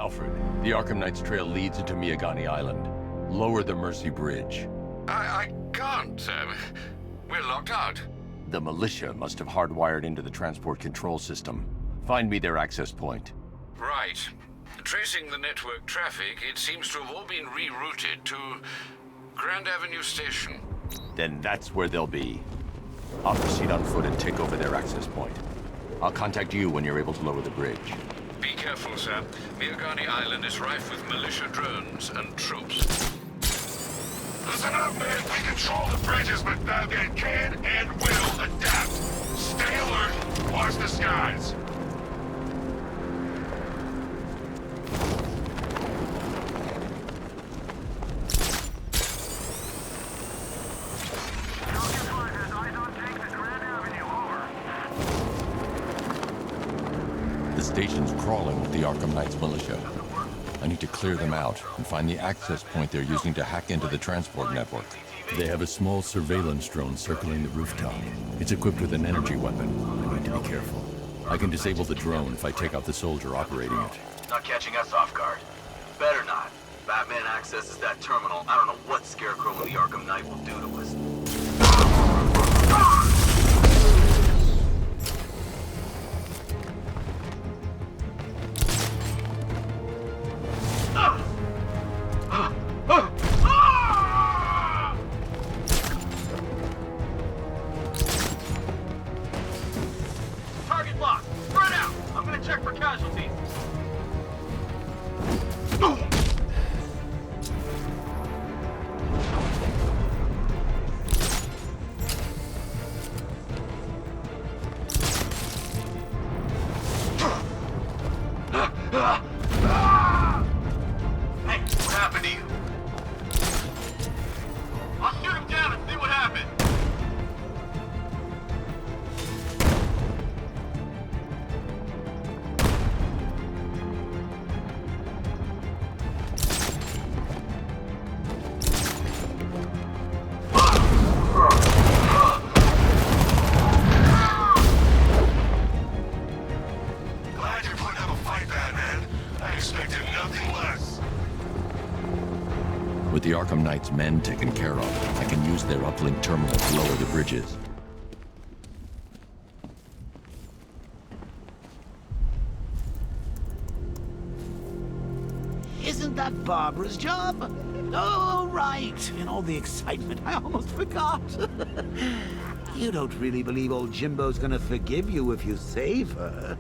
Alfred, the Arkham Knight's trail leads into Miagani Island. Lower the Mercy Bridge. I can't. We're locked out. The Militia must have hardwired into the transport control system. Find me their access point. Right. Tracing the network traffic, it seems to have all been rerouted to Grand Avenue Station. Then that's where they'll be. I'll proceed on foot and take over their access point. I'll contact you when you're able to lower the bridge. Be careful, sir. Miagani Island is rife with militia drones and troops. Listen up, man. We control the bridges, but they can and will adapt. Stay alert. Watch the skies. The station's crawling with the Arkham Knight's militia. I need to clear them out and find the access point they're using to hack into the transport network. They have a small surveillance drone circling the rooftop. It's equipped with an energy weapon. I need to be careful. I can disable the drone if I take out the soldier operating it. Not catching us off guard. Better not. Batman accesses that terminal. I don't know what Scarecrow and the Arkham Knight will do to us. Target locked. Spread out. I'm gonna check for casualties. Hey, what happened to you? I'll shoot him down and see what happened. Glad you're putting up a fight, Batman. I expected nothing less. With the Arkham Knight's men taken care of, I can use their uplink terminal to lower the bridges. Isn't that Barbara's job? Oh, right. In all the excitement, I almost forgot. You don't really believe old Jimbo's gonna forgive you if you save her.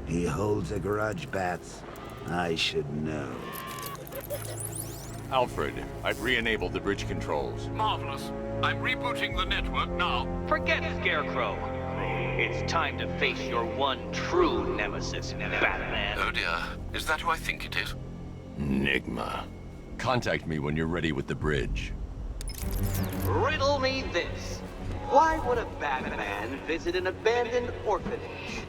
He holds a grudge, Bats. I should know. Alfred, I've re-enabled the bridge controls. Marvelous. I'm rebooting the network now. Forget Scarecrow. It's time to face your one true nemesis, Batman. Oh dear. Is that who I think it is? Enigma. Contact me when you're ready with the bridge. Riddle me this. Why would a Batman visit an abandoned orphanage?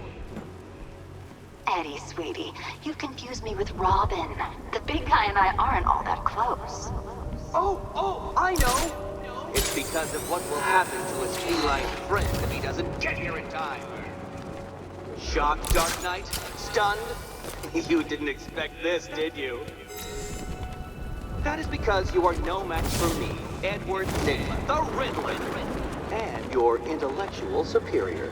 Eddie, sweetie, you confused me with Robin. The big guy and I aren't all that close. Oh, I know! It's because of what will happen to his feline friend if he doesn't get here in time. Shocked, Dark Knight? Stunned? You didn't expect this, did you? That is because you are no match for me, Edward Nygma, the Riddler, and your intellectual superior.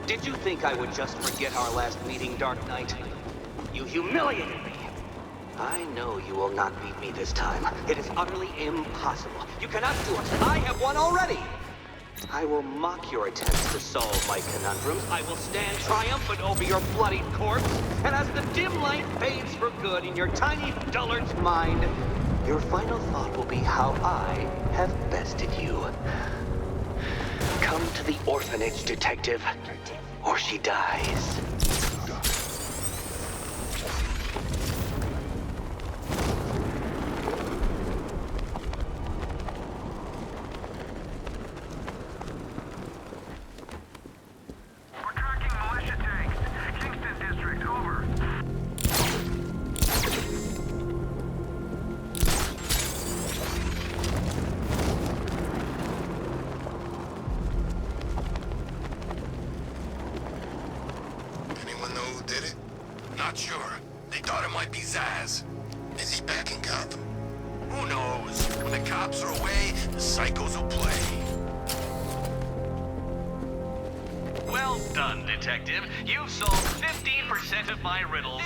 Did you think I would just forget our last meeting, Dark Knight? You humiliated me. I know you will not beat me this time. It is utterly impossible. You cannot do it. I have won already. I will mock your attempts to solve my conundrums. I will stand triumphant over your bloodied corpse. And as the dim light fades for good in your tiny dullard's mind, your final thought will be how I have bested you. Come to the orphanage, detective, or she dies. We're tracking militia tanks. Kingston District, over. that pizzazz. Is he back in Gotham? Who knows? When the cops are away, the psychos will play. Well done, Detective. You've solved 15% of my riddles.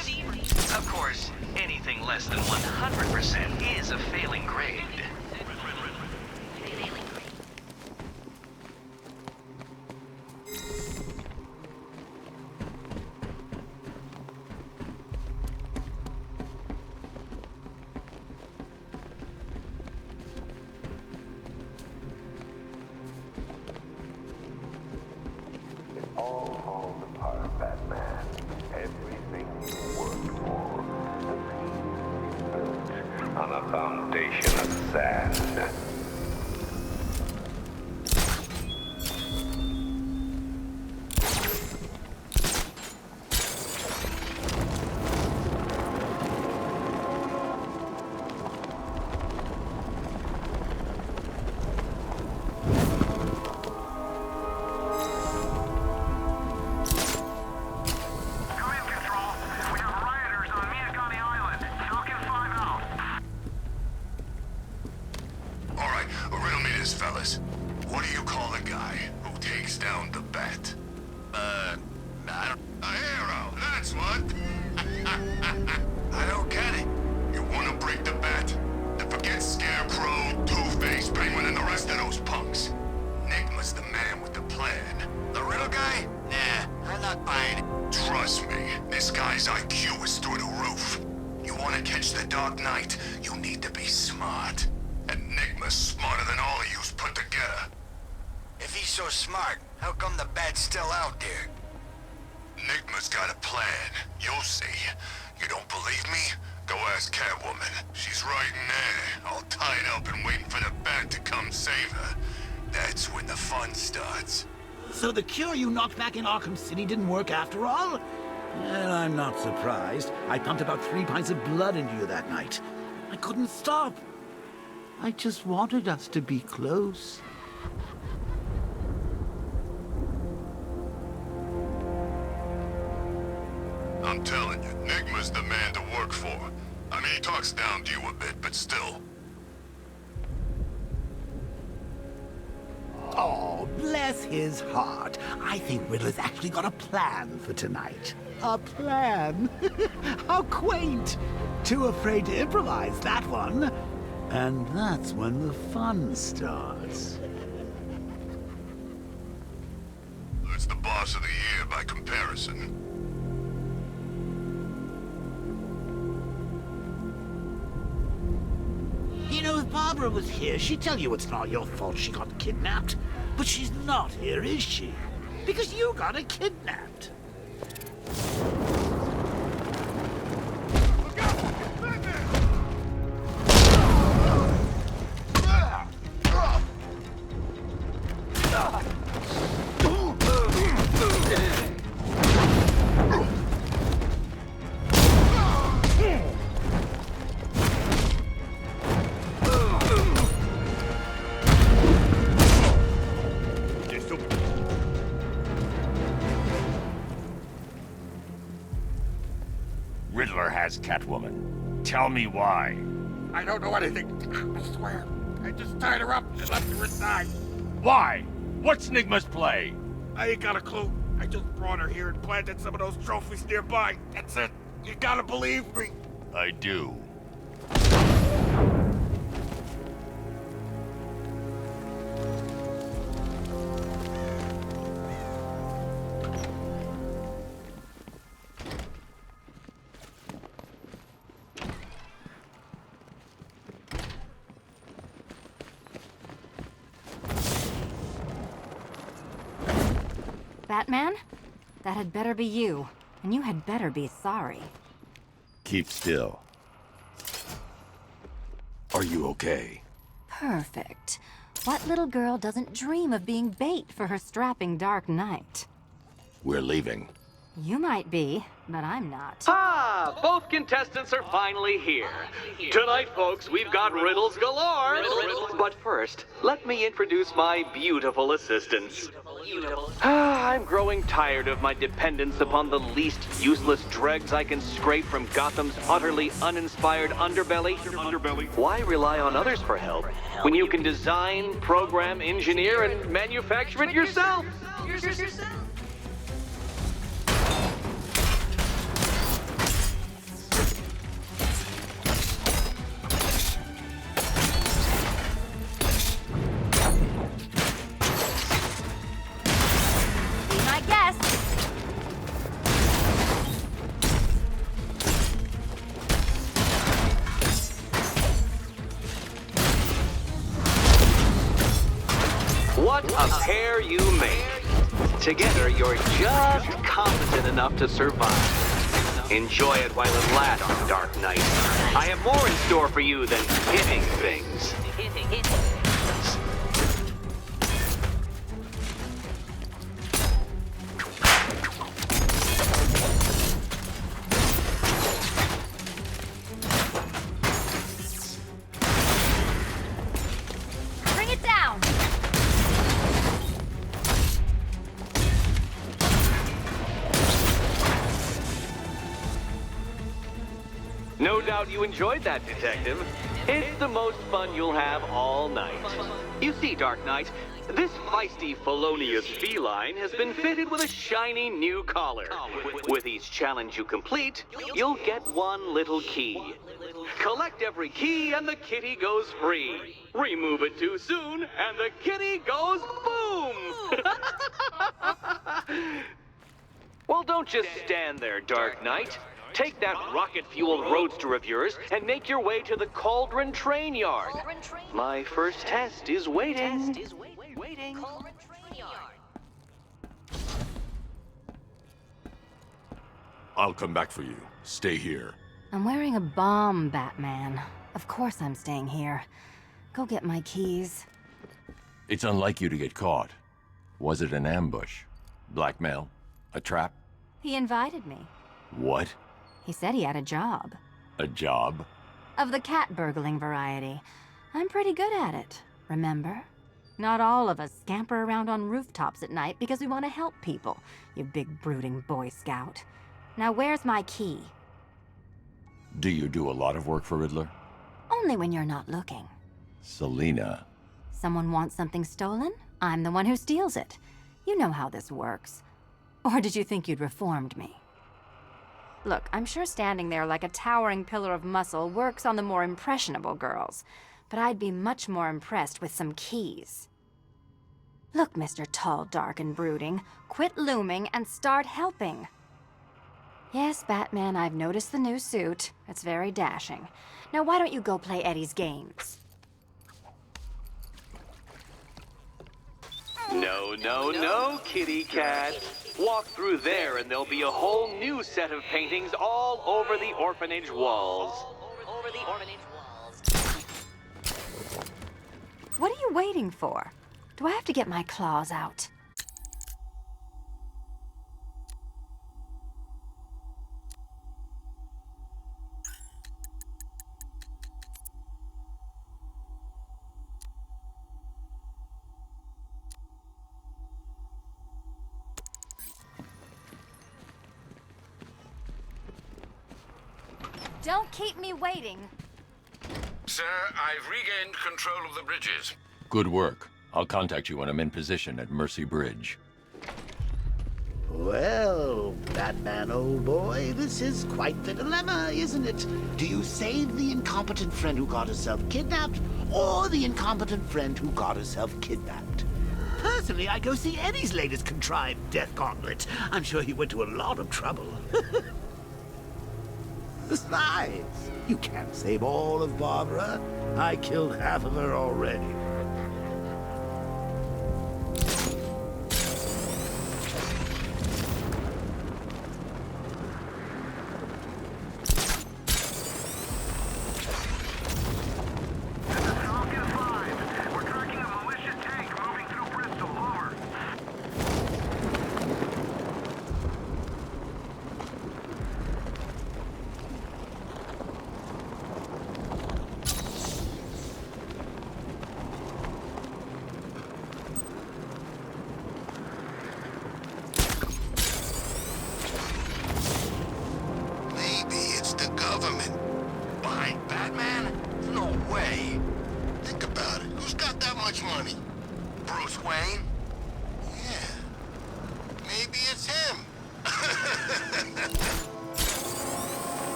Of course, anything less than 100% is a failing grade. All falls apart, Batman. Everything you worked for. The peace is built on a foundation of sand. Command control. We have rioters on Miagani Island. Falcon 5 out. All right, riddle me this, fellas. What do you call a guy who takes down the bat? I don't... A hero, that's what. I don't get it. You want to break the bat? Then forget Scarecrow, Two-Face, Penguin, and the rest of those punks. Enigma's the man with the plan. The riddle guy? Nah, I'm not buying it. Trust me, this guy's IQ is through the roof. You want to catch the Dark Knight, you need to be smart. Enigma's smarter than all of yous put together. If he's so smart, how come the bat's still out there? Enigma's got a plan. You'll see. You don't believe me? Go ask Catwoman. She's right in there, all tied up and waiting for the bat to come save her. That's when the fun starts. So the cure you knocked back in Arkham City didn't work after all? Well, I'm not surprised. I pumped about 3 pints of blood into you that night. I couldn't stop. I just wanted us to be close. I'm telling you, Enigma's the man to work for. I mean, he talks down to you a bit, but still. Oh, bless his heart. I think Riddler's actually got a plan for tonight. A plan? How quaint. Too afraid to improvise, that one. And that's when the fun starts. It's the boss of the year by comparison. You know, if Barbara was here, she'd tell you it's not your fault she got kidnapped. But she's not here, is she? Because you got her kidnapped. Riddler has Catwoman. Tell me why. I don't know anything. I swear. I just tied her up and left her inside. Why? What's Enigma's play? I ain't got a clue. I just brought her here and planted some of those trophies nearby. That's it. You gotta believe me. I do. Batman? That had better be you. And you had better be sorry. Keep still. Are you okay? Perfect. What little girl doesn't dream of being bait for her strapping Dark Knight? We're leaving. You might be, but I'm not. Ah, both contestants are finally here. Tonight, folks, we've got riddles galore. But first, let me introduce my beautiful assistants. I'm growing tired of my dependence upon the least useless dregs I can scrape from Gotham's utterly uninspired underbelly. Why rely on others for help when you can design, program, engineer, and manufacture it yourself? What a pair you make. Together, you're just competent enough to survive. Enjoy it while it lasts, Dark Knight. I have more in store for you than hitting things. Bring it down! No doubt you enjoyed that, Detective. It's the most fun you'll have all night. You see, Dark Knight, this feisty, felonious feline has been fitted with a shiny new collar. With each challenge you complete, you'll get one little key. Collect every key and the kitty goes free. Remove it too soon and the kitty goes boom! Well, don't just stand there, Dark Knight. Take that rocket-fueled roadster of yours and make your way to the Cauldron Train Yard. My first test is waiting. I'll come back for you. Stay here. I'm wearing a bomb, Batman. Of course I'm staying here. Go get my keys. It's unlike you to get caught. Was it an ambush? Blackmail? A trap? He invited me. What? He said he had a job. A job? Of the cat burgling variety. I'm pretty good at it, remember? Not all of us scamper around on rooftops at night because we want to help people, you big brooding Boy Scout. Now where's my key? Do you do a lot of work for Riddler? Only when you're not looking. Selina. Someone wants something stolen? I'm the one who steals it. You know how this works. Or did you think you'd reformed me? Look, I'm sure standing there like a towering pillar of muscle works on the more impressionable girls, but I'd be much more impressed with some keys. Look, Mr. Tall, Dark, and Brooding, quit looming and start helping. Yes, Batman, I've noticed the new suit. It's very dashing. Now why don't you go play Eddie's games? No, no, no, kitty cat. Walk through there and there'll be a whole new set of paintings all over the orphanage walls. What are you waiting for? Do I have to get my claws out? Don't keep me waiting. Sir, I've regained control of the bridges. Good work. I'll contact you when I'm in position at Mercy Bridge. Well, Batman, old boy, this is quite the dilemma, isn't it? Do you save the incompetent friend who got herself kidnapped, or the incompetent friend who got herself kidnapped? Personally, I go see Eddie's latest contrived death gauntlet. I'm sure he went to a lot of trouble. Besides, you can't save all of Barbara. I killed half of her already. Falcon 5. We're tracking a militia tank moving through Bristol. Over.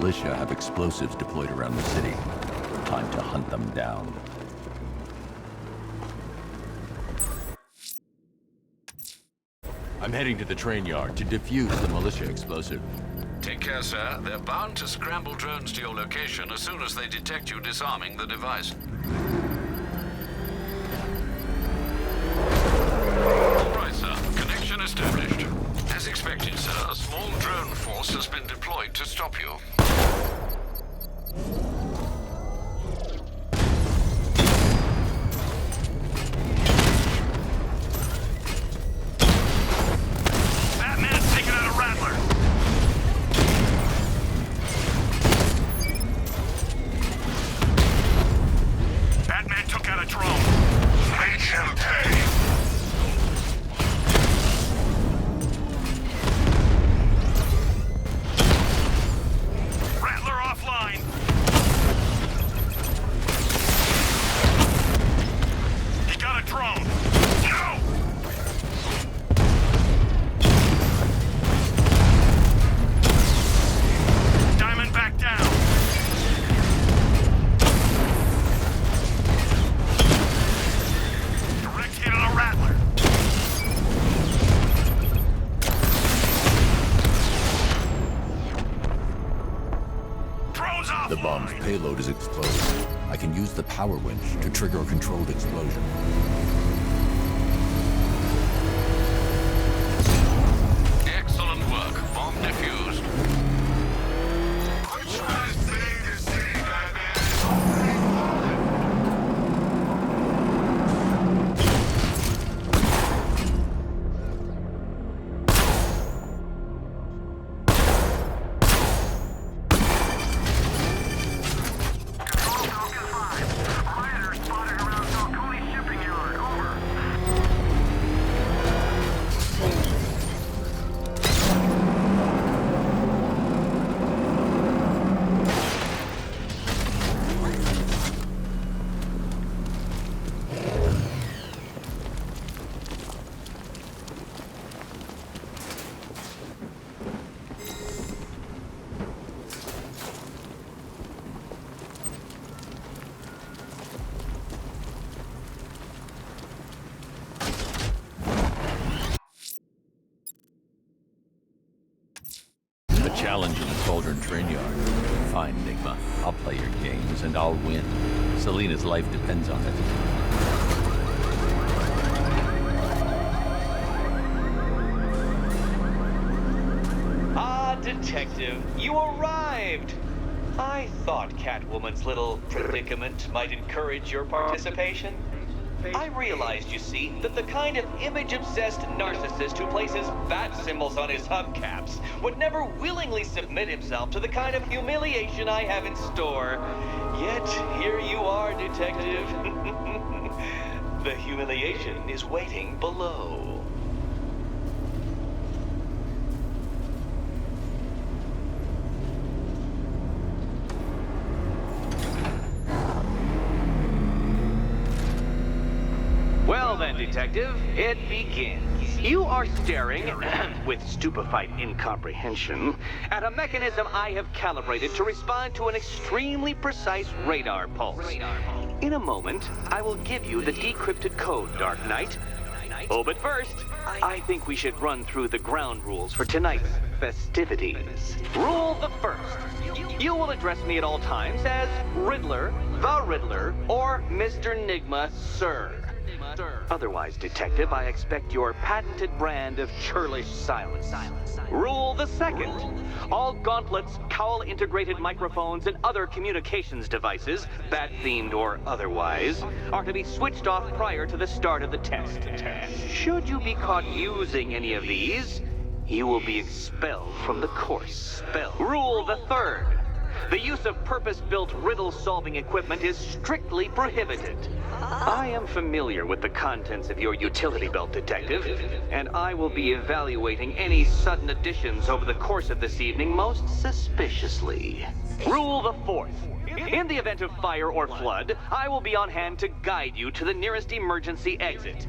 militia have explosives deployed around the city. Time to hunt them down. I'm heading to the train yard to defuse the militia explosive. Take care, sir. They're bound to scramble drones to your location as soon as they detect you disarming the device. All right, sir. Connection established. As expected, sir, a small drone force has been deployed to stop you. Batman's taking out a Rattler. Batman took out a drone. Make him pay. Rattler offline. He got a drone. No! Diamond back down. Direct hit on a Rattler. Drone's off. The bomb's payload is exposed. I can use the power winch to trigger a controlled explosion. Excellent work. Bomb defused. Quit trying to save your city, Batman. Control Falcon 5. Rioters spotted around Falcone shipping yard. Over. A challenge in the Cauldron train yard. Fine, Enigma. I'll play your games and I'll win. Selina's life depends on it. Ah, Detective, you arrived! I thought Catwoman's little predicament might encourage your participation. I realized, you see, that the kind of image-obsessed narcissist who places bat symbols on his hubcaps would never willingly submit himself to the kind of humiliation I have in store. Yet, here you are, Detective. The humiliation is waiting below. Well then, Detective, it begins. You are staring, with stupefied incomprehension, at a mechanism I have calibrated to respond to an extremely precise radar pulse. In a moment, I will give you the decrypted code, Dark Knight. Oh, but first, I think we should run through the ground rules for tonight's festivities. Rule the first. You will address me at all times as Riddler, the Riddler, or Mr. Nigma, sir. Otherwise, Detective, I expect your patented brand of churlish silence. Rule the second. All gauntlets, cowl-integrated microphones, and other communications devices, bat-themed or otherwise, are to be switched off prior to the start of the test. Should you be caught using any of these, you will be expelled from the course. Rule the third. The use of purpose-built riddle-solving equipment is strictly prohibited. I am familiar with the contents of your utility belt, Detective, and I will be evaluating any sudden additions over the course of this evening most suspiciously. Rule the fourth. In the event of fire or flood, I will be on hand to guide you to the nearest emergency exit.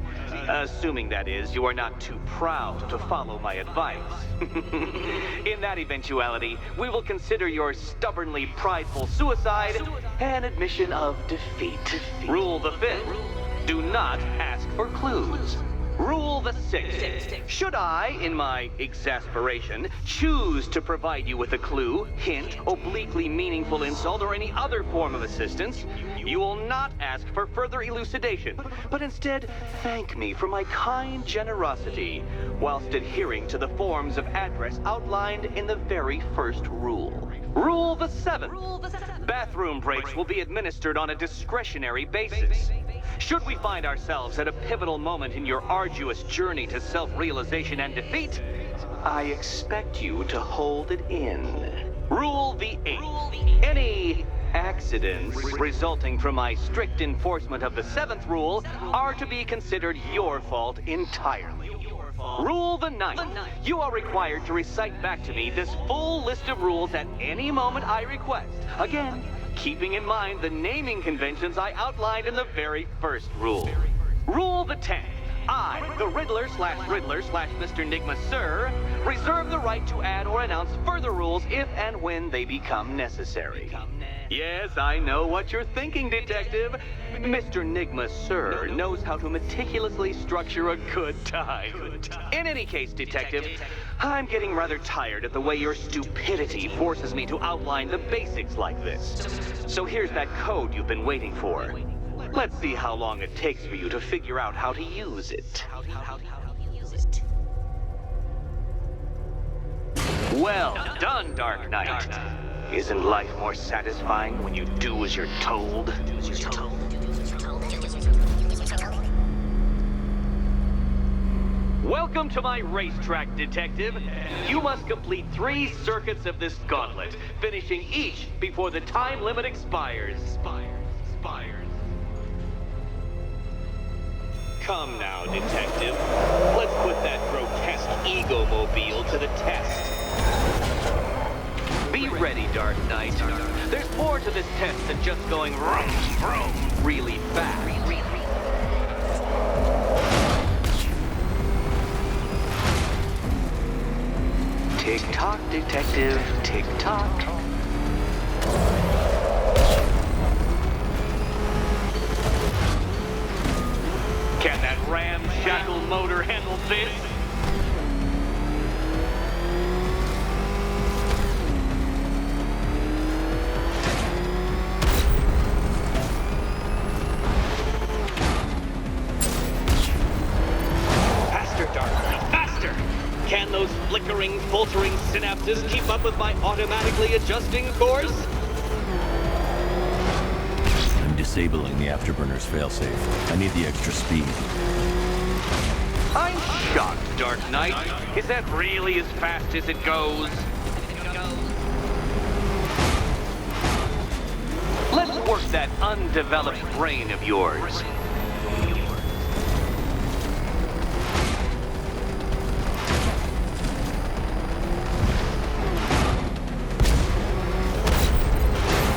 Assuming, that is, you are not too proud to follow my advice. In that eventuality, we will consider your stubbornly prideful suicide an admission of defeat. Rule the 5th. Do not ask for clues. Rule the 6th. Should I, in my exasperation, choose to provide you with a clue, hint, obliquely meaningful insult, or any other form of assistance, you will not ask for further elucidation, but instead thank me for my kind generosity, whilst adhering to the forms of address outlined in the very first rule. Rule the 7th. Bathroom breaks will be administered on a discretionary basis. Should we find ourselves at a pivotal moment in your arduous journey to self-realization and defeat, I expect you to hold it in. Rule the 8th. Any accidents resulting from my strict enforcement of the 7th rule are to be considered your fault entirely. Rule the 9th. You are required to recite back to me this full list of rules at any moment I request. Again, keeping in mind the naming conventions I outlined in the very first rule. Rule the 10th. I, the Riddler/Mr. Enigma Sir, reserve the right to add or announce further rules if and when they become necessary. Yes, I know what you're thinking, Detective. Mr. Enigma Sir knows how to meticulously structure a good time. In any case, Detective, I'm getting rather tired of the way your stupidity forces me to outline the basics like this. So here's that code you've been waiting for. Let's see how long it takes for you to figure out how to use it. Well done, Dark Knight. Isn't life more satisfying when you do as you're told? Welcome to my racetrack, Detective. You must complete 3 circuits of this gauntlet, finishing each before the time limit expires. Come now, Detective. Let's put that grotesque ego-mobile to the test. Be ready, Dark Knight. There's more to this test than just going vroom, vroom really fast. Tick-tock, Detective, tick-tock. Can that ramshackle motor handle this? Faster, Dark Knight, faster! Can those flickering, faltering synapses keep up with my automatically adjusting course? Disabling the afterburner's failsafe. I need the extra speed. I'm shocked, Dark Knight. Is that really as fast as it goes? Let's work that undeveloped brain of yours.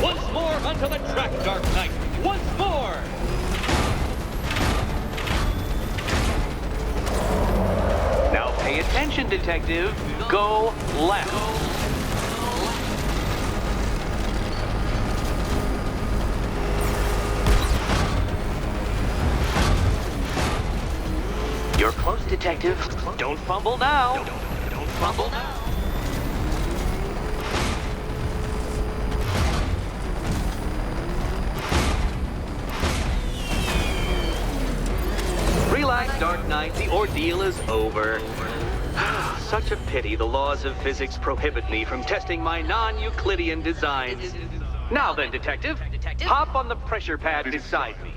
Once more onto the track, Dark Knight. Once more! Now pay attention, Detective. Go left. You're close, Detective. Don't fumble now. Don't fumble now. Relax, Dark Knight. The ordeal is over. Such a pity the laws of physics prohibit me from testing my non-Euclidean designs. Now then, Detective, hop on the pressure pad beside me.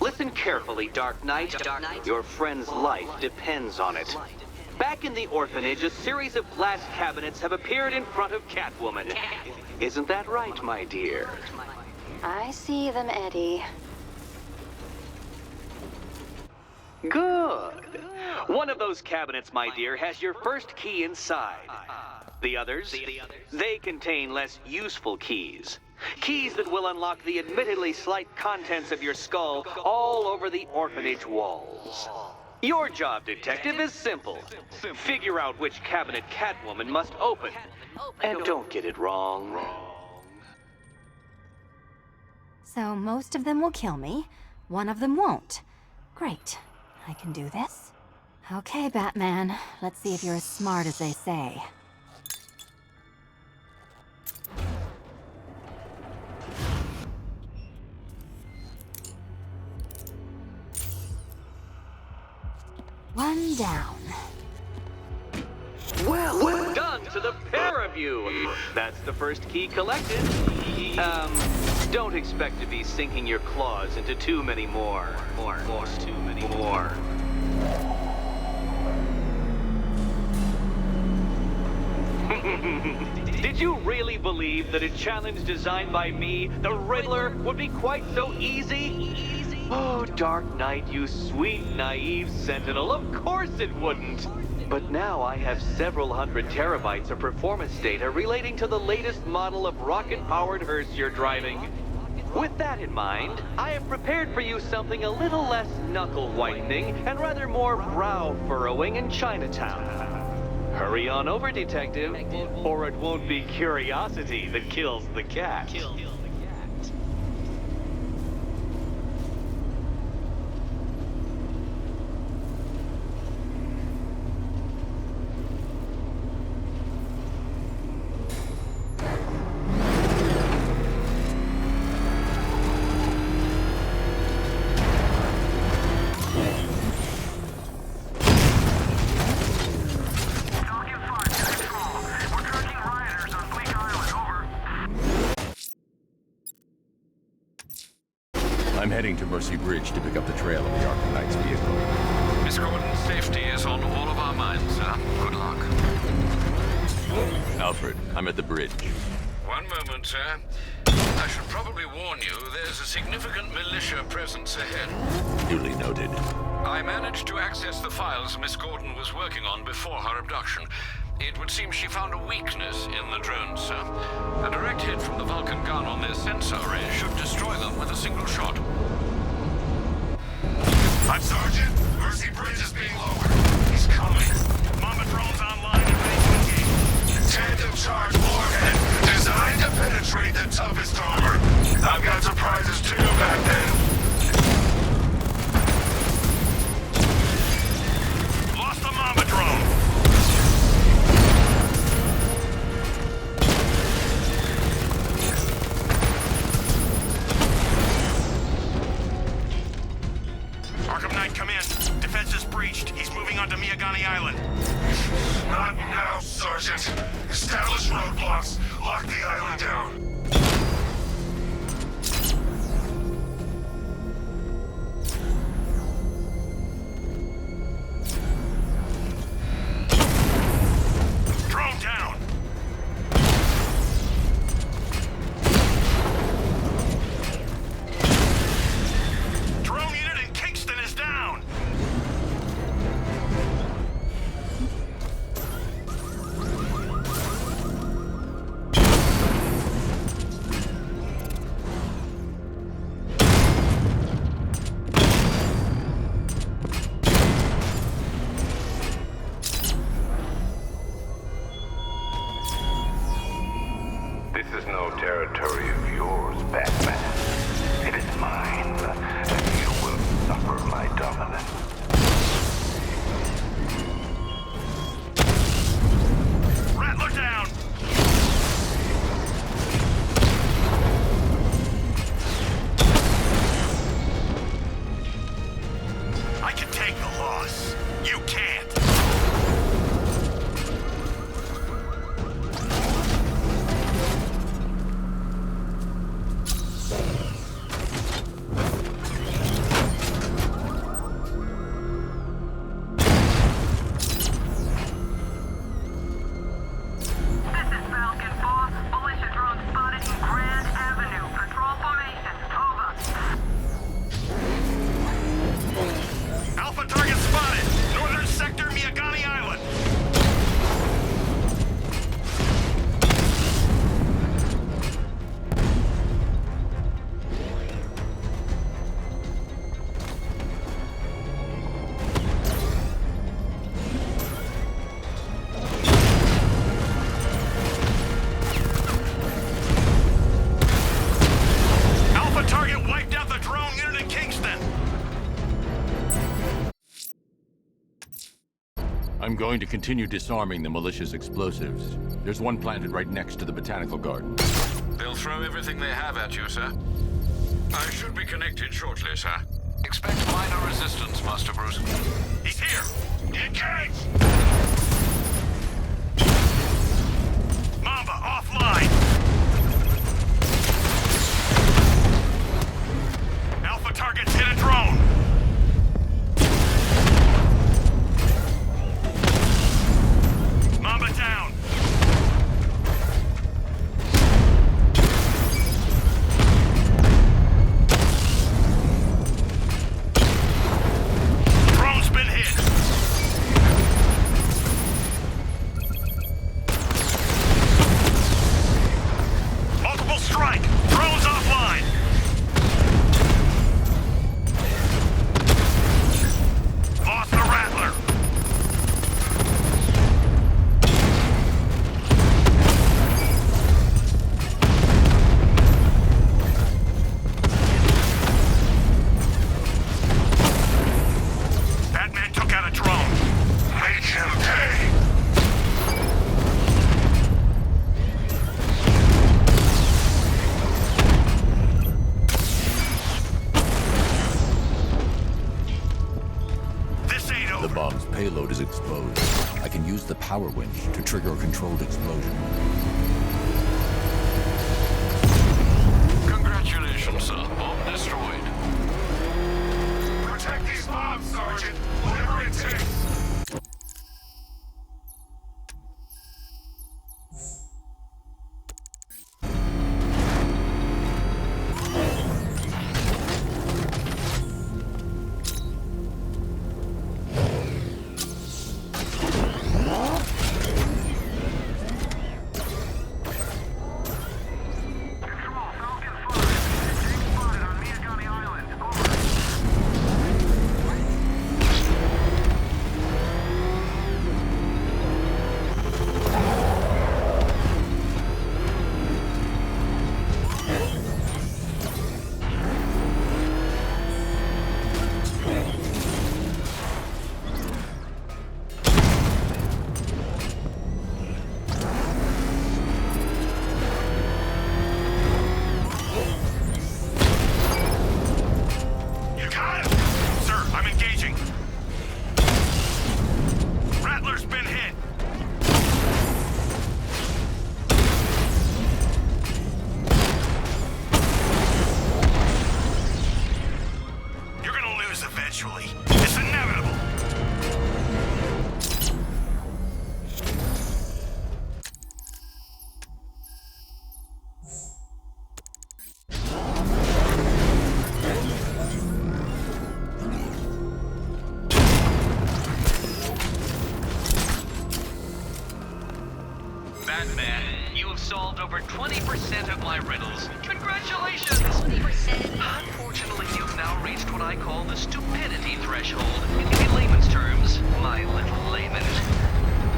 Listen carefully, Dark Knight. Your friend's life depends on it. Back in the orphanage, a series of glass cabinets have appeared in front of Catwoman. Isn't that right, my dear? I see them, Eddie. Good. One of those cabinets, my dear, has your first key inside. The others? They contain less useful keys. Keys that will unlock the admittedly slight contents of your skull all over the orphanage walls. Your job, Detective, is simple. Figure out which cabinet Catwoman must open. And don't get it wrong. So most of them will kill me, one of them won't. Great. I can do this. Okay, Batman. Let's see if you're as smart as they say. One down. Well done to the pair of you. That's the first key collected. Don't expect to be sinking your claws into too many more. Too many more. Did you really believe that a challenge designed by me, the Riddler, would be quite so easy? Oh, Dark Knight, you sweet, naive sentinel, of course it wouldn't. But now I have several hundred terabytes of performance data relating to the latest model of rocket-powered hearse you're driving. With that in mind, I have prepared for you something a little less knuckle-whitening and rather more brow-furrowing in Chinatown. Hurry on over, Detective, or it won't be curiosity that kills the cat. I'm heading to Mercy Bridge to pick up the trail of the Arkham Knight's vehicle. Miss Gordon's safety is on all of our minds, sir. Good luck. Alfred, I'm at the bridge. One moment, sir. I should probably warn you, there's a significant militia presence ahead. Duly noted. I managed to access the files Miss Gordon was working on before her abduction. It would seem she found a weakness in the drones, sir. A direct hit from the Vulcan gun on their sensor array should destroy them with a single shot. I'm Sergeant. Mercy Bridge is being lowered. He's coming. Mama drone's online and ready to engage. Tandem charge warhead, designed to penetrate the toughest armor. I've got surprises too back then. Lost the Mama drone. Arkham Knight, come in. Defense is breached. He's moving onto Miagani Island. Not now, Sergeant. Establish roadblocks. Lock the island down. Drone down. Drone unit in Kingston is down. This is no territory of yours, Batman. It is mine, and you will suffer my dominance. Rattler down. I can take the loss. You can't. going to continue disarming the militia's explosives. There's one planted right next to the botanical garden. They'll throw everything they have at you, sir. I should be connected shortly, sir. Expect minor resistance, Master Bruce. He's here! Engage! Mamba, offline! Alpha targets hit a drone! Mamba down! Drone's been hit! Multiple strike! Drone's offline! Lost the Rattler! Batman took out a drone. Make him pay! This ain't The over. bomb's payload is exposed. I can use the power winch to trigger a controlled explosion. Congratulations, sir. Bomb destroyed. Protect these bombs, Sergeant! Whatever it takes! Control, Falcon 5. Take spotted on Miagani Island. Over. You got him! Sir, I'm engaging. Rattler's been hit. You're gonna lose eventually. It's inevitable. Batman, you have solved over 20% of my riddles. Congratulations! 20%? Unfortunately, you've now reached what I call the stupidity threshold. In layman's terms, my little layman.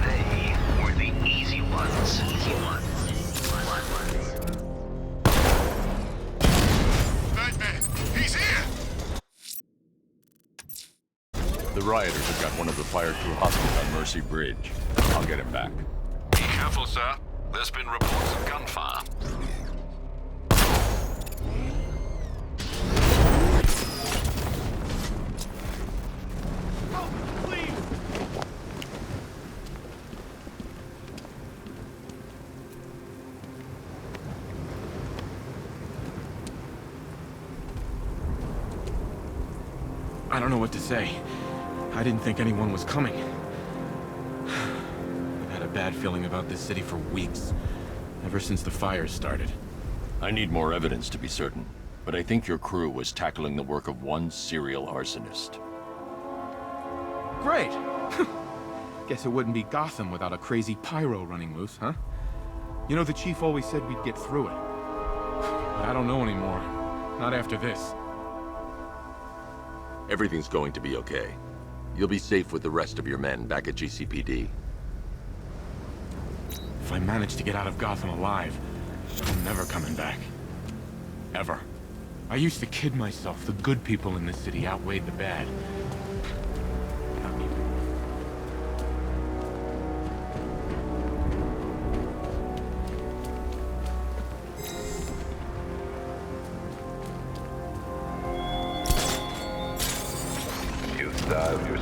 They were the easy ones. Easy ones. Batman! He's here! The rioters have got one of the fire crew hostage on Mercy Bridge. I'll get him back. Be careful, sir. There's been reports of gunfire. I don't know what to say. I didn't think anyone was coming. I've had a bad feeling about this city for weeks. Ever since the fires started. I need more evidence to be certain, but I think your crew was tackling the work of one serial arsonist. Great! Guess it wouldn't be Gotham without a crazy pyro running loose, huh? You know, the chief always said we'd get through it. But I don't know anymore. Not after this. Everything's going to be okay. You'll be safe with the rest of your men back at GCPD. If I manage to get out of Gotham alive, I'm never coming back. Ever. I used to kid myself the good people in this city outweighed the bad.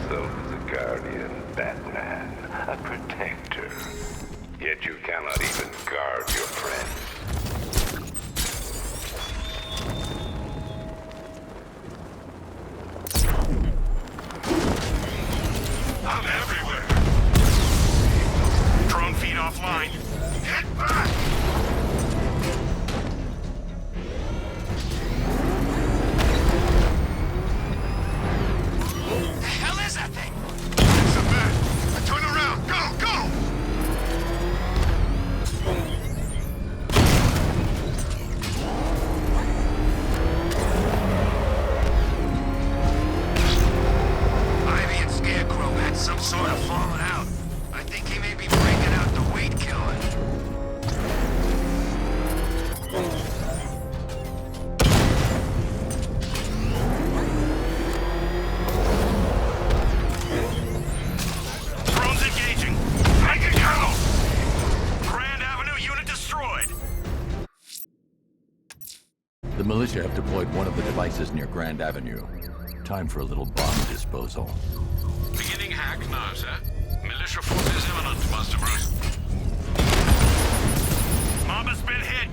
yourself as a guardian, Batman, a protector. Yet you cannot even guard your friends. I'm everywhere. Drone feed offline. Get back! The hell is that thing? It's a bat. Turn around. Go, go! Ivy and Scarecrow had some sort of falling out. I think he may be breaking out the weed killer. Drones engaging. Make it go! Grand Avenue unit destroyed. The militia have deployed one of the devices near Grand Avenue. Time for a little bomb disposal. Beginning hack now, sir. Militia force is imminent, Master Bruce. Mob has been hit.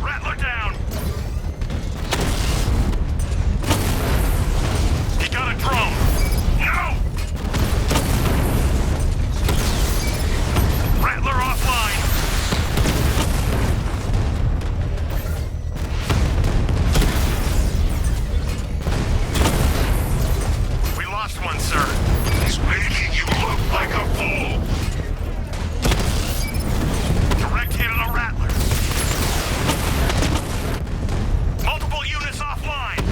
Rattler down. He got a drone. No! Rattler offline. We lost one, sir. He's making you look like a fool. Direct hit on a Rattler. Multiple units offline.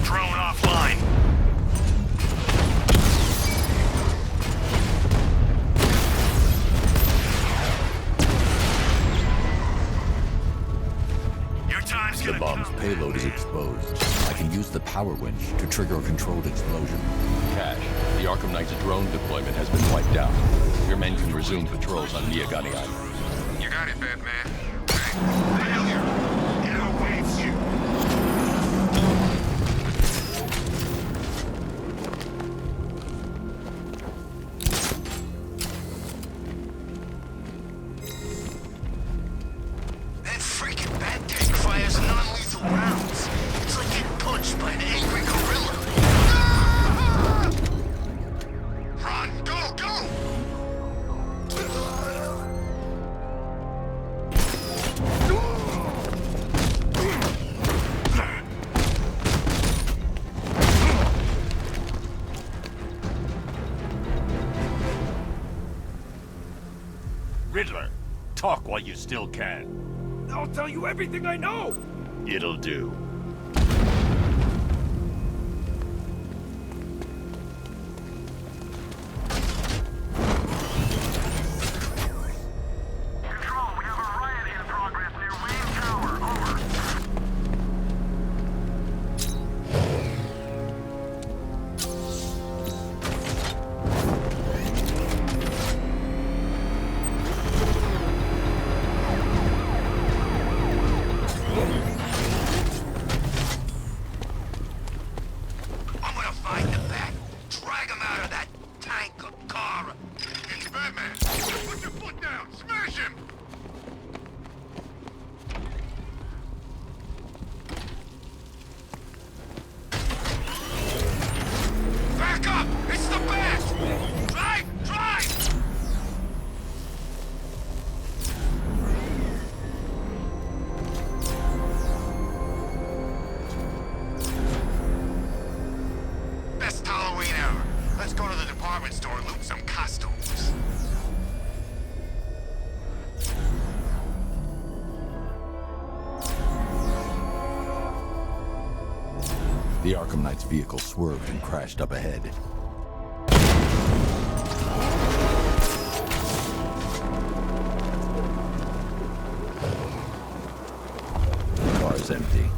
Drone offline. Your time's The gonna bomb's come. payload is exposed. I can use the power winch to trigger a controlled explosion. Cash, the Arkham Knight's drone deployment has been wiped out. Your men can resume patrols on Miagani Island. You got it, Batman. Failure. It awaits you. That freaking bat tank fires non-lethal rounds. It's like getting punched by an angry gorilla. Ah! Run! Go! Go! Riddler, talk while you still can. I'll tell you everything I know! It'll do. Control, we have a riot in progress near Wayne Tower. Over. I'm gonna find the bat. Drag him out of that tank or car. It's Batman. Put your foot down. Smash him. Back up! It's the bat! Drive! Drive! Best Halloween ever. Let's go to the department store and loot some costumes. The Arkham Knight's vehicle swerved and crashed up ahead. The car is empty.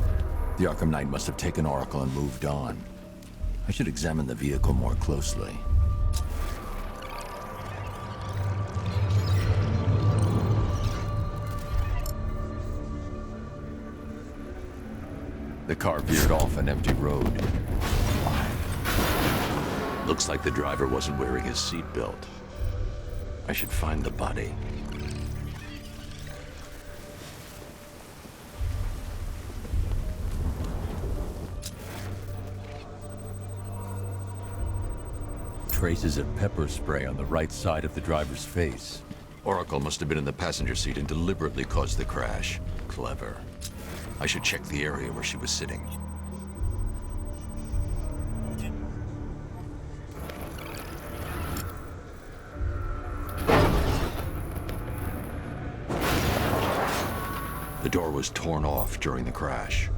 The Arkham Knight must have taken Oracle and moved on. I should examine the vehicle more closely. The car veered off an empty road. Looks like the driver wasn't wearing his seatbelt. I should find the body. Traces of pepper spray on the right side of the driver's face. Oracle must have been in the passenger seat and deliberately caused the crash. Clever. I should check the area where she was sitting. The door was torn off during the crash.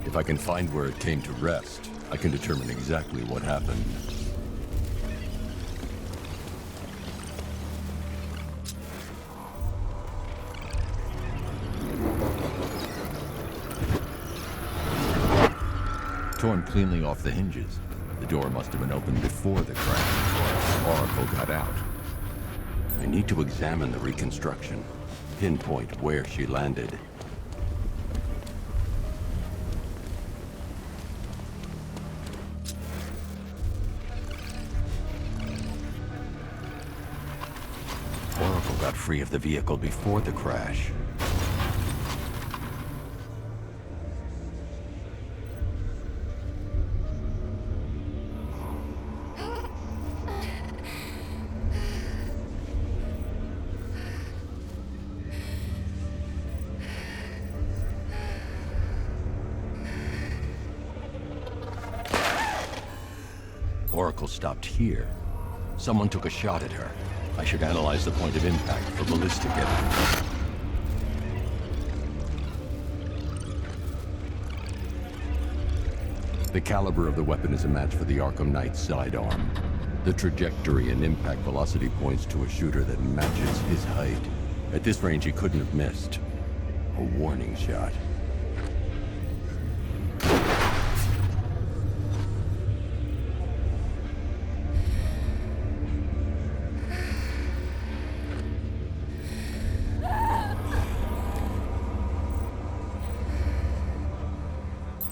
If I can find where it came to rest, I can determine exactly what happened. Torn cleanly off the hinges. The door must have been opened before the crash. Oracle got out. I need to examine the reconstruction. Pinpoint where she landed. Oracle got free of the vehicle before the crash. Oracle stopped here. Someone took a shot at her. I should analyze the point of impact for ballistic evidence. The caliber of the weapon is a match for the Arkham Knight sidearm. The trajectory and impact velocity points to a shooter that matches his height. At this range, he couldn't have missed. A warning shot.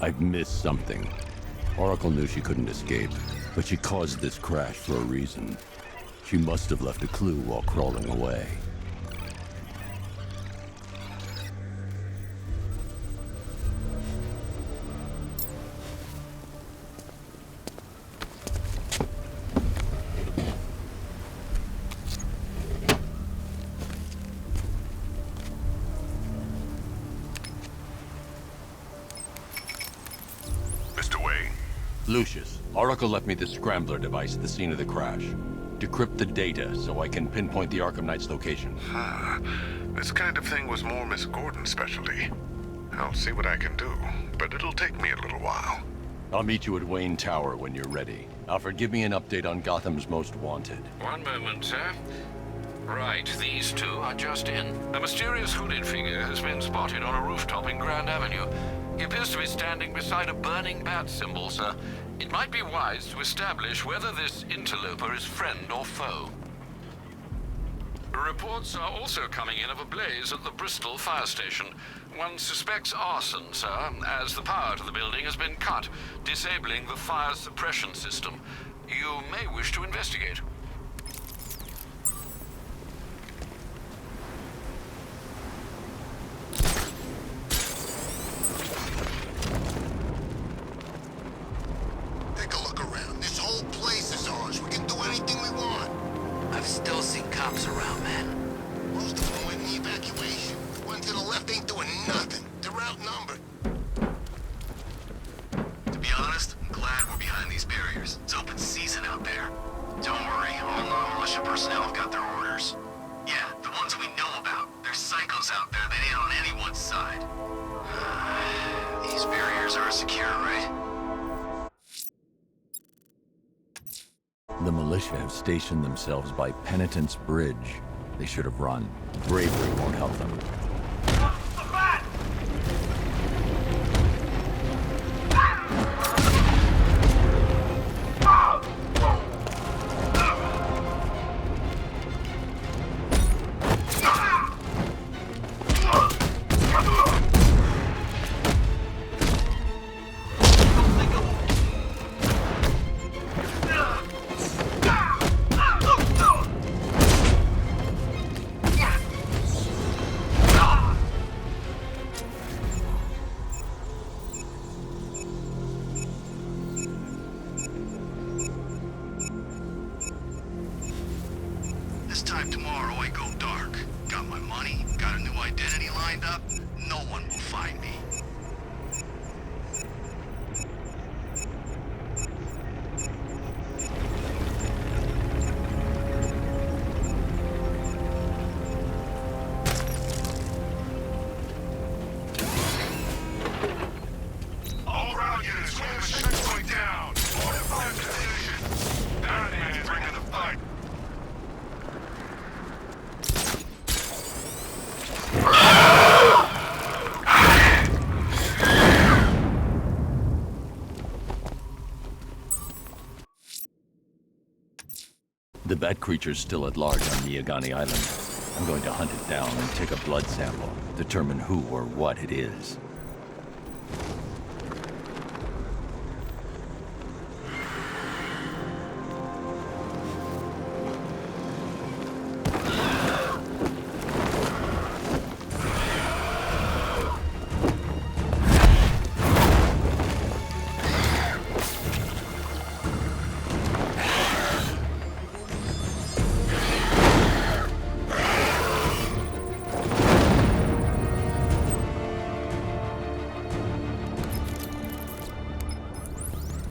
I've missed something. Oracle knew she couldn't escape, but she caused this crash for a reason. She must have left a clue while crawling away. Lucius, Oracle left me the scrambler device at the scene of the crash. Decrypt the data so I can pinpoint the Arkham Knight's location. This kind of thing was more Miss Gordon's specialty. I'll see what I can do, but it'll take me a little while. I'll meet you at Wayne Tower when you're ready. Alfred, give me an update on Gotham's Most Wanted. One moment, sir. Right, these two are just in. A mysterious hooded figure has been spotted on a rooftop in Grand Avenue. He appears to be standing beside a burning bat symbol, sir. It might be wise to establish whether this interloper is friend or foe. Reports are also coming in of a blaze at the Bristol fire station. One suspects arson, sir, as the power to the building has been cut, disabling the fire suppression system. You may wish to investigate. Still see cops around, man. Most of them went in the evacuation. One to the left ain't doing nothing. They're outnumbered. To be honest, I'm glad we're behind these barriers. It's open season out there. Don't worry, all non-militia personnel have got their orders. Yeah, the ones we know about. There's psychos out there that ain't on anyone's side. These barriers are secure, right? The militia have stationed themselves by Penitence Bridge. They should have run. Bravery won't help them. time tomorrow I go dark. Got my money, got a new identity lined up. No one will find me. All round units, we have a checkpoint down. Fortify position. Batman's bringing the fight. The bat creature's still at large on Miagani Island. I'm going to hunt it down and take a blood sample, determine who or what it is.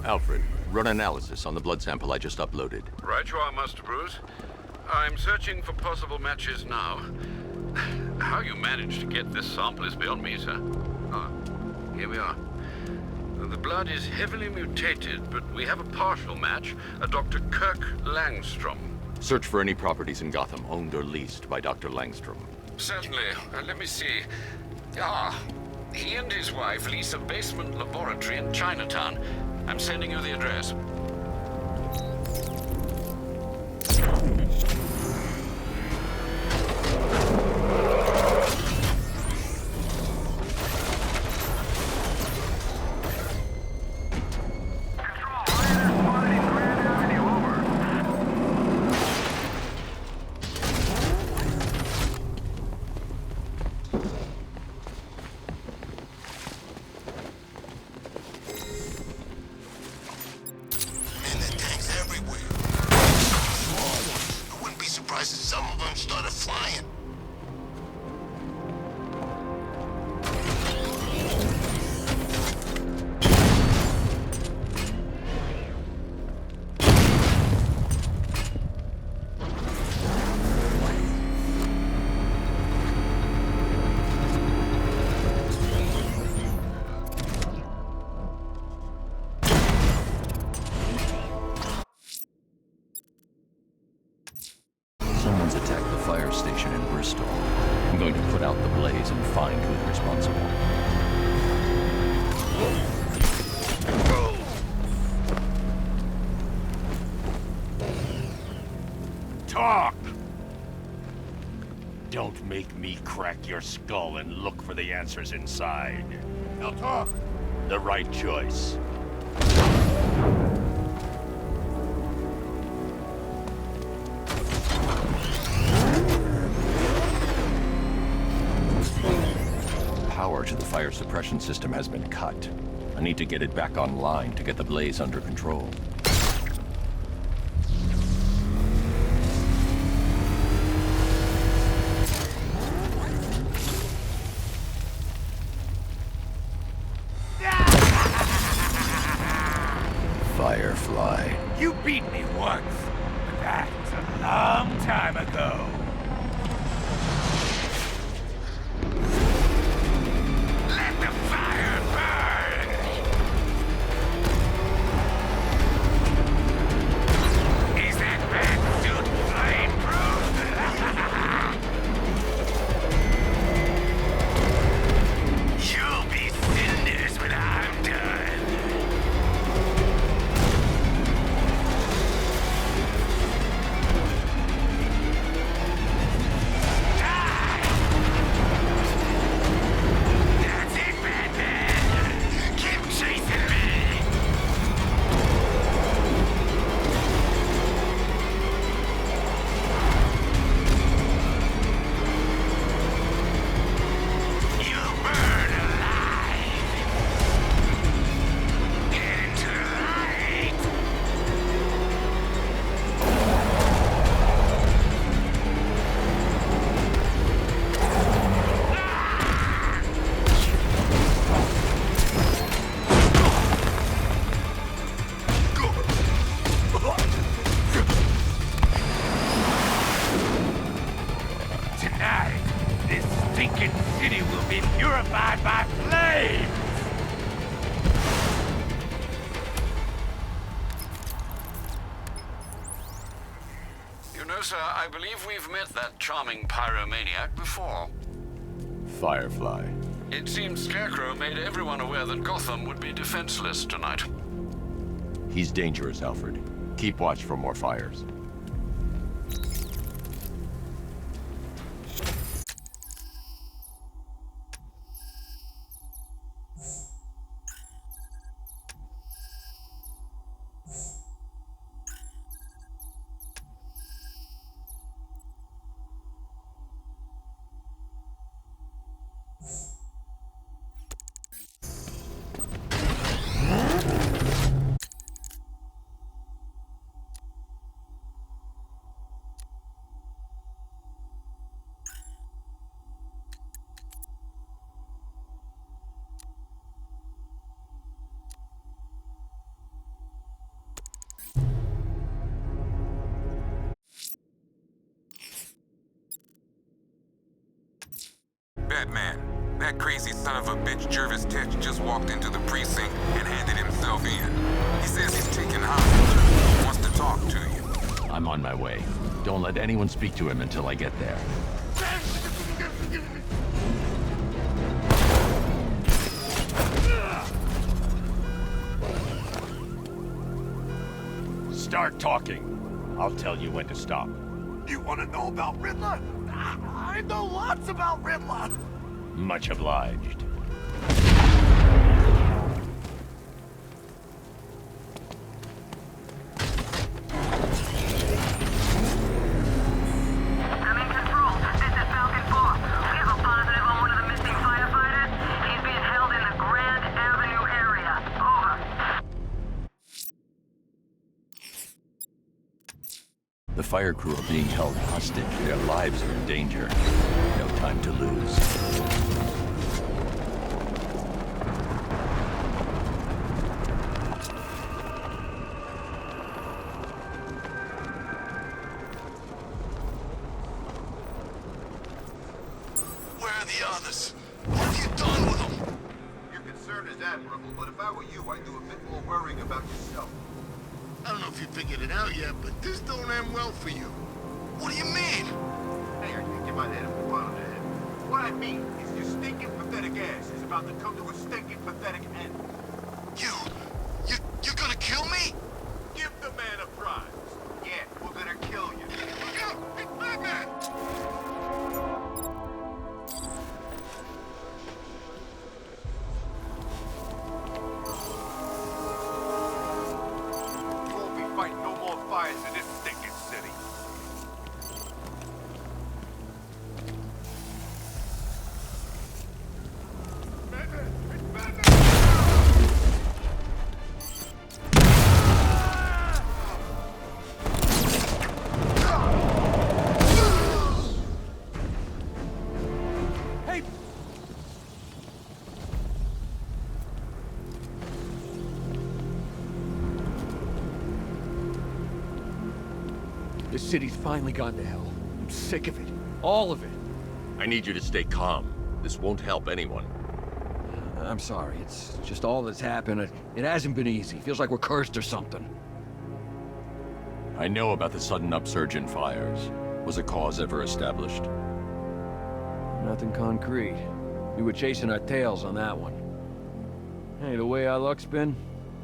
Alfred, run analysis on the blood sample I just uploaded. Right you are, Master Bruce. I'm searching for possible matches now. How you managed to get this sample is beyond me, sir. Ah, here we are. The blood is heavily mutated, but we have a partial match, a Dr. Kirk Langstrom. Search for any properties in Gotham owned or leased by Dr. Langstrom. Certainly. Let me see. Ah, he and his wife lease a basement laboratory in Chinatown. I'm sending you the address. Some of them started flying. Someone's attacked the fire station in Bristol. I'm going to put out the blaze and find who's responsible. Talk! Don't make me crack your skull and look for the answers inside. Now talk. The right choice. Power to the fire suppression system has been cut. I need to get it back online to get the blaze under control. Firefly. You beat me once, but that's a long time ago. Let the fire burn! Is that bat suit flame-proof? You'll be cinders when I'm done. No, sir, I believe we've met that charming pyromaniac before. Firefly. It seems Scarecrow made everyone aware that Gotham would be defenseless tonight. He's dangerous, Alfred. Keep watch for more fires. Batman, that crazy son of a bitch Jervis Tetch just walked into the precinct and handed himself in. He says he's taken hostage. He wants to talk to you. I'm on my way. Don't let anyone speak to him until I get there. Start talking. I'll tell you when to stop. You want to know about Riddler? I know lots about Riddler. Much obliged. The fire crew are being held hostage. Their lives are in danger. No time to lose. Where are the others? What have you done with them? Your concern is admirable, but if I were you, I'd do a bit more worrying about yourself. I don't know if you figured it out yet, but this don't end well for you. What do you mean? Hey, I think you might hit him upon the head. What I mean is your stinking pathetic ass is about to come to a stinking pathetic end. You're gonna kill me? Give the man a prize. Yeah, we're gonna kill you. Look out! It's Batman! Fight no more fires in this stinking city. Batman! It's Batman! Hey! This city's finally gone to hell. I'm sick of it. All of it. I need you to stay calm. This won't help anyone. I'm sorry. It's just all that's happened. It hasn't been easy. Feels like we're cursed or something. I know about the sudden upsurge in fires. Was a cause ever established? Nothing concrete. We were chasing our tails on that one. Hey, the way our luck's been,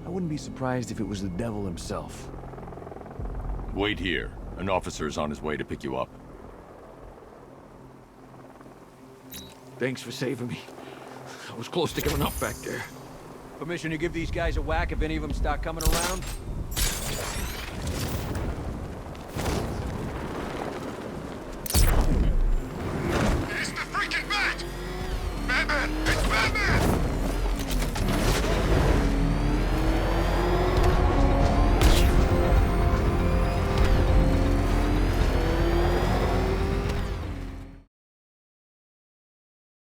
I wouldn't be surprised if it was the devil himself. Wait here. An officer's on his way to pick you up. Thanks for saving me. I was close to giving up back there. Permission to give these guys a whack if any of them start coming around?